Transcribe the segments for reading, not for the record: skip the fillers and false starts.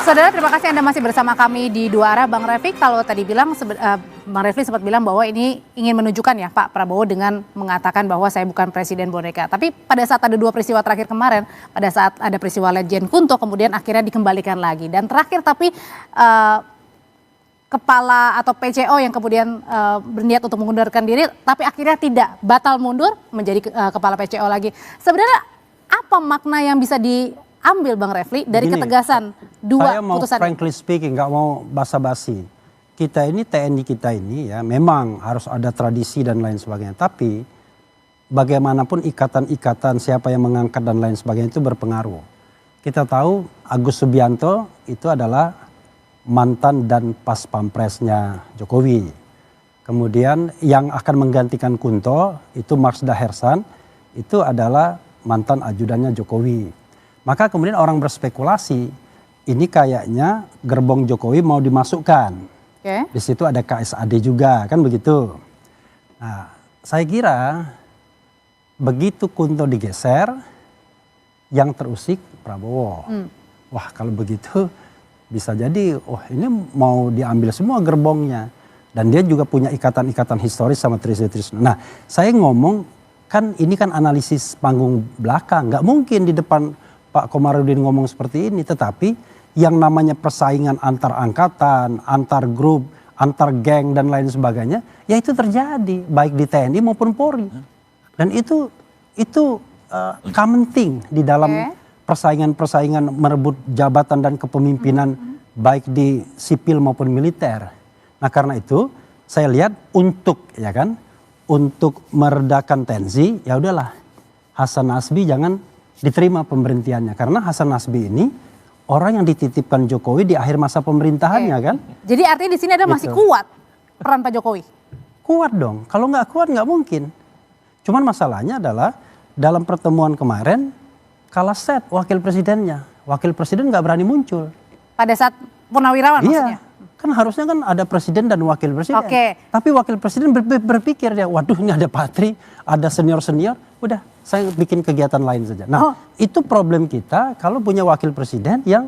Saudara, terima kasih Anda masih bersama kami di Dua Arah. Bang Refli, kalau tadi bilang, Bang Refli sempat bilang bahwa ini ingin menunjukkan ya Pak Prabowo dengan mengatakan bahwa saya bukan presiden boneka. Tapi pada saat ada dua peristiwa terakhir kemarin, pada saat ada peristiwa Letjen Kunto, kemudian akhirnya dikembalikan lagi. Dan terakhir tapi kepala atau PCO yang kemudian berniat untuk mengundurkan diri, tapi akhirnya tidak, batal mundur menjadi kepala PCO lagi. Sebenarnya apa makna yang bisa diambil Bang Refli dari ketegasan dua putusan? Saya mau frankly speaking, nggak mau basa-basi. Kita ini TNI kita ini ya memang harus ada tradisi dan lain sebagainya. Tapi bagaimanapun ikatan-ikatan siapa yang mengangkat dan lain sebagainya itu berpengaruh. Kita tahu Agus Subianto itu adalah mantan dan pas pampresnya Jokowi. Kemudian yang akan menggantikan Kunto itu Marsda Hersan, itu adalah mantan ajudannya Jokowi. Maka kemudian orang berspekulasi, ini kayaknya gerbong Jokowi mau dimasukkan. Di situ ada KSAD juga, kan begitu. Nah, saya kira begitu Kunto digeser, yang terusik Prabowo. Wah, kalau begitu bisa jadi, ini mau diambil semua gerbongnya. Dan dia juga punya ikatan-ikatan historis sama Trisno. Nah, saya ngomong, kan ini kan analisis panggung belakang. Nggak mungkin di depan Pak Komarudin ngomong seperti ini. Tetapi yang namanya persaingan antar angkatan, antar grup, antar geng dan lain sebagainya, ya itu terjadi. Baik di TNI maupun Polri. Dan itu common thing di dalam persaingan-persaingan merebut jabatan dan kepemimpinan baik di sipil maupun militer. Nah karena itu saya lihat untuk meredakan tensi, ya udahlah Hasan Nasbi jangan diterima pemberhentiannya, karena Hasan Nasbi ini orang yang dititipkan Jokowi di akhir masa pemerintahannya kan. Jadi artinya di sini ada masih kuat peran Pak Jokowi. Kuat dong, kalau nggak kuat nggak mungkin. Cuman masalahnya adalah dalam pertemuan kemarin kalah set wakil presidennya. Wakil presiden nggak berani muncul. Pada saat Purnawirawan maksudnya? Kan harusnya kan ada presiden dan wakil presiden. Tapi wakil presiden berpikir dia, waduh ini ada Patri, ada senior-senior, udah saya bikin kegiatan lain saja. Nah itu problem kita kalau punya wakil presiden yang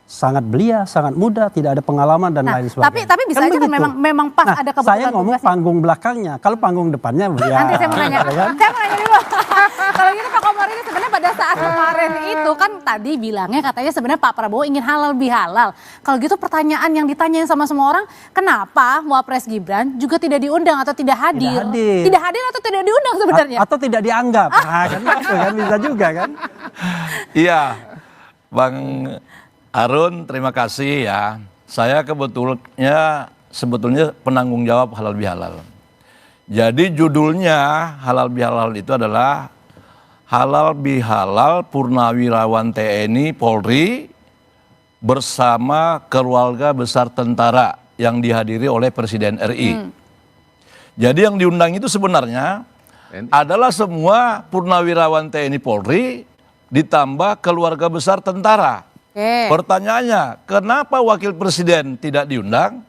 sangat belia, sangat muda, tidak ada pengalaman dan lain sebagainya. Tapi bisa aja kan memang pas ada kebetulan. Saya ngomong panggung belakangnya, kalau panggung depannya ya. Nanti saya mau nanya. Saya mau nanya dulu. Kalau gitu Pak Komarudin sebenarnya pada saat kemarin itu kan tadi bilangnya katanya sebenarnya Pak Prabowo ingin halal bihalal. Kalau gitu pertanyaan yang ditanyain sama semua orang, kenapa Wapres Gibran juga tidak diundang atau tidak hadir? Tidak hadir atau tidak diundang sebenarnya? Atau tidak dianggap. Kan bisa juga kan? Iya, Bang Harun, terima kasih ya. Saya sebetulnya penanggung jawab halal bihalal. Jadi judulnya halal bihalal itu adalah halal bihalal Purnawirawan TNI Polri bersama keluarga besar tentara yang dihadiri oleh Presiden RI. Jadi yang diundang itu sebenarnya adalah semua Purnawirawan TNI Polri ditambah keluarga besar tentara. Pertanyaannya, kenapa wakil presiden tidak diundang?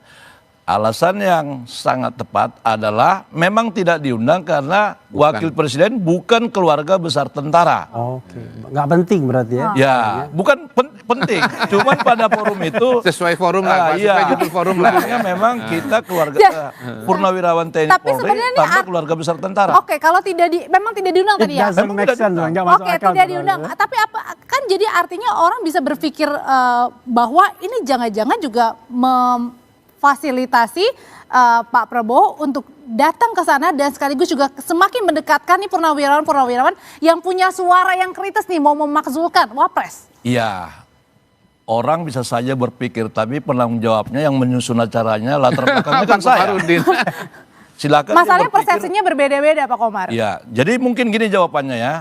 Alasan yang sangat tepat adalah memang tidak diundang karena wakil presiden bukan keluarga besar tentara. Nggak penting berarti ya? Ya, bukan penting. Cuman pada forum itu sesuai forum lah, sesuai judul forum lah. Memang kita keluarga Purnawirawan TNI Polri tanpa keluarga besar tentara. Kalau memang tidak diundang tadi ya? Tidak diundang. Tapi apa kan jadi artinya orang bisa berpikir bahwa ini jangan-jangan juga fasilitasi Pak Prabowo untuk datang ke sana dan sekaligus juga semakin mendekatkan nih purnawirawan yang punya suara yang kritis nih mau memakzulkan Wapres. Iya, orang bisa saja berpikir, tapi penanggung jawabnya yang menyusun acaranya latar belakangnya kan saya. Silakan. Masalahnya persepsinya berbeda-beda Pak Komar. Iya, jadi mungkin gini jawabannya ya.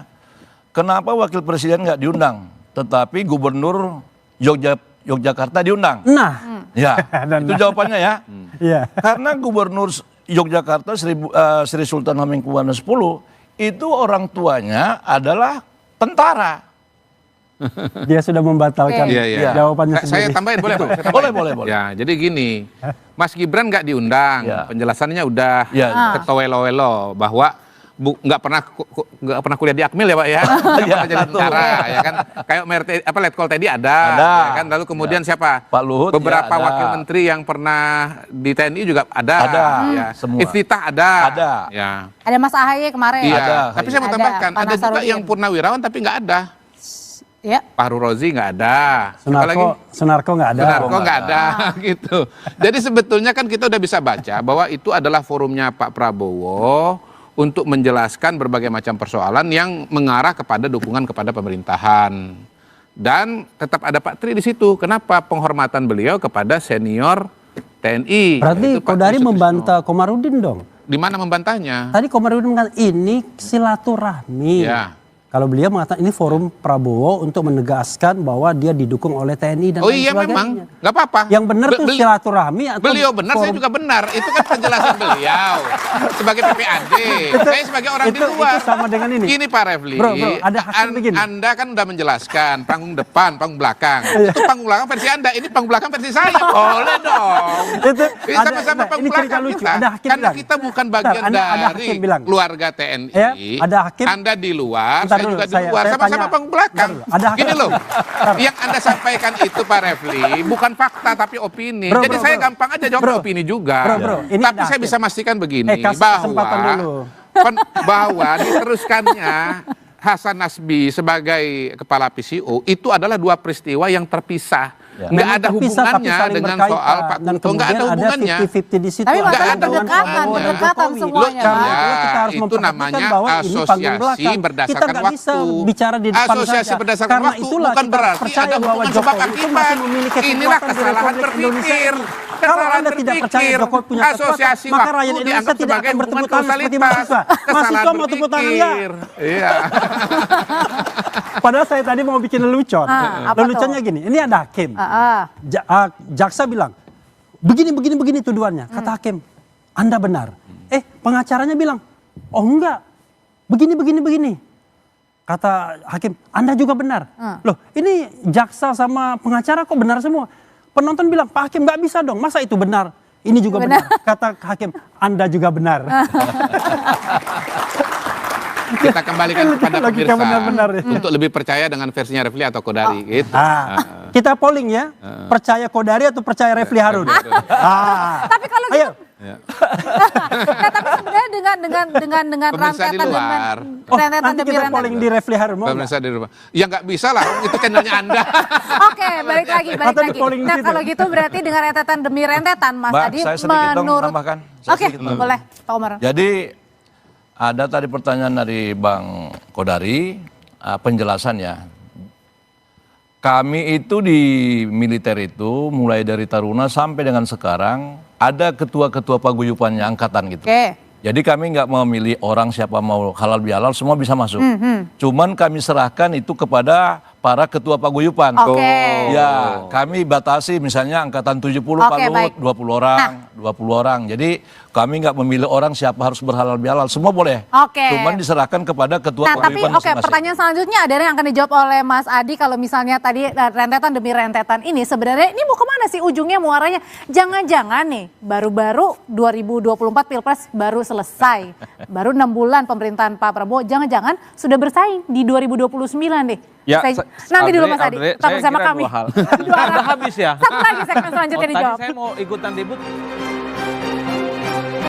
Kenapa wakil presiden nggak diundang, tetapi gubernur Yogyakarta diundang? Ya, itu jawabannya ya. Karena Gubernur Yogyakarta Sri Sultan Hamengkubuwono X itu orang tuanya adalah tentara. Dia sudah membatalkan jawabannya sendiri. Saya tambahin boleh Pak? Boleh. Ya, jadi gini, Mas Gibran nggak diundang, penjelasannya udah ketowelo-welo bahwa nggak pernah kuliah di Akmil ya Pak ya, jadi tentara ya kan, kayak Letkol tadi ada. Ya kan, lalu kemudian siapa? Pak Luhut beberapa ya, ada. wakil menteri yang pernah di TNI juga ada. Ya. Semua. Iftitah ada. Ya. Ada Mas AHY kemarin. Iya. Ada. Tapi saya mau Ada, tambahkan, Pak ada juga Nasarudin. yang purnawirawan tapi nggak ada. Ya. Fahru Rozi nggak ada. Siapa lagi? Sunarko nggak ada. Sunarko nggak ada gitu. Jadi sebetulnya kan kita udah bisa baca bahwa itu adalah forumnya Pak Prabowo untuk menjelaskan berbagai macam persoalan yang mengarah kepada dukungan kepada pemerintahan. Dan tetap ada Pak Tri di situ. Kenapa? Penghormatan beliau kepada senior TNI. Berarti yaitu Pak Kodari Tri Sutrisno. membantah Komarudin dong. Di mana membantahnya? Tadi Komarudin mengatakan ini silaturahmi. Ya. Kalau beliau mengatakan ini forum Prabowo untuk menegaskan bahwa dia didukung oleh TNI dan Oh lain iya sebagainya. memang, nggak apa-apa. Yang benar tuh silaturahmi atau Beliau benar, saya forum- juga benar. Itu kan penjelasan beliau sebagai PPAD. Saya sebagai orang di luar. Itu sama dengan ini. Gini Pak Refli, Bro, ada hakim begini. Anda kan udah menjelaskan panggung depan, panggung belakang. Itu panggung belakang versi Anda, ini panggung belakang versi saya. Boleh dong. Itu Ini ada- sama-sama nah, panggung ini cerita belakang lucu. kita. Ada hakim Karena bilang. kita bukan Bentar, bagian ada dari hakim bilang. keluarga TNI. Ya, ada hakim. Anda di luar, Bentar saya dulu, juga di saya luar. Sama-sama tanya. panggung belakang. Bentar dulu, ada hakim. Gini loh, yang Anda sampaikan itu Pak Refli bukan fakta tapi opini. Bro, Jadi bro, saya bro. gampang aja jawab Bro. opini juga. Bro, ini Tapi ada saya hakim. bisa memastikan begini kasih kesempatan dulu. bahwa diteruskannya Hasan Nasbi sebagai kepala PCO itu adalah dua peristiwa yang terpisah. Ya. Nggak Memang ada terpisah, tapi hubungannya saling dengan berkaitan. soal Pak Dan Kunto. Nggak ada kemudian hubungannya. 50-50 di situ. Tapi Nggak masalah ada berdekatan, hubungannya. berdekatan Jokowi. semuanya. Loh, Pak. ya, kita harus Itu memperhatikan namanya bahwa ini panggung asosiasi belakang. berdasarkan Kita nggak bisa waktu. bicara di depan Asosiasi saja. berdasarkan Karena waktu itulah bukan kita berarti percaya ada bahwa hubungan sebab Jokowi itu akibat. masih memiliki Inilah kekuatan di kesalahan Republik Indonesia berpikir. ini. Kalau Kesalahan Anda tidak percaya berpikir. Jokowi punya Asosiasi kekuatan, maka waktu rakyat Indonesia dianggap tidak sebagai akan bertepuk hubungan tangan seperti kausalitas. mahasiswa. Kesalahan Mahasiswa mau tepuk tangan ya. berpikir. Iya. Padahal saya tadi mau bikin lelucon. Apa Leluconnya gini, ini ada hakim. Jaksa bilang, begini tuduhannya. Kata hakim, Anda benar. Pengacaranya bilang, oh enggak, begini. Kata hakim, Anda juga benar. Loh, ini jaksa sama pengacara kok benar semua. Penonton bilang, Pak Hakim nggak bisa dong, masa itu benar? Ini juga benar. Kata hakim, Anda juga benar. Kita kembalikan kepada Logika pemirsa benar-benar ya. untuk lebih percaya dengan versinya Refli atau Kodari gitu. Kita polling ya, percaya Kodari atau percaya Refli Harun? Tapi kalau Ayo. Nah, tapi sebenarnya dengan Pemirsa di rentetan luar. rentetan Nanti demi kita rentetan. polling di Refli Harun. Mau nggak? Pemirsa di rumah. Ya nggak bisa lah, itu channelnya Anda. Oke, balik lagi. Atau di polling di Nah, situ. kalau gitu berarti dengan rentetan demi rentetan, Mas Mbak, Adi saya sedikit dong menurut. tambahkan. Oke, boleh, Pak Umar. Jadi ada tadi pertanyaan dari Bang Kodari, penjelasannya. Kami itu di militer itu mulai dari Taruna sampai dengan sekarang ada ketua-ketua paguyupannya angkatan gitu. Oke. Jadi kami nggak memilih orang siapa mau halal bihalal semua bisa masuk. Cuman kami serahkan itu kepada para ketua paguyupan. Oke. Ya, kami batasi misalnya angkatan 70 Pak Oke, Luhut, baik. 20 orang, 20 orang. Jadi kami nggak memilih orang siapa harus berhalal bihalal, semua boleh. Oke. Cuman diserahkan kepada ketua Nah, tapi paguyupan oke, masing-masing. pertanyaan selanjutnya ada yang akan dijawab oleh Mas Adi kalau misalnya tadi rentetan demi rentetan ini sebenarnya ini mau kemana sih ujungnya muaranya? Jangan-jangan nih baru-baru 2024 Pilpres baru selesai, baru 6 bulan pemerintahan Pak Prabowo, jangan-jangan sudah bersaing di 2029 deh. Ya, Nanti dulu Mas Adi, Andre, tetap saya bersama kira kami. dua hal. Dua hal. Udah habis ya. Satu lagi segmen selanjutnya Tadi dijawab. saya mau ikutan ribut.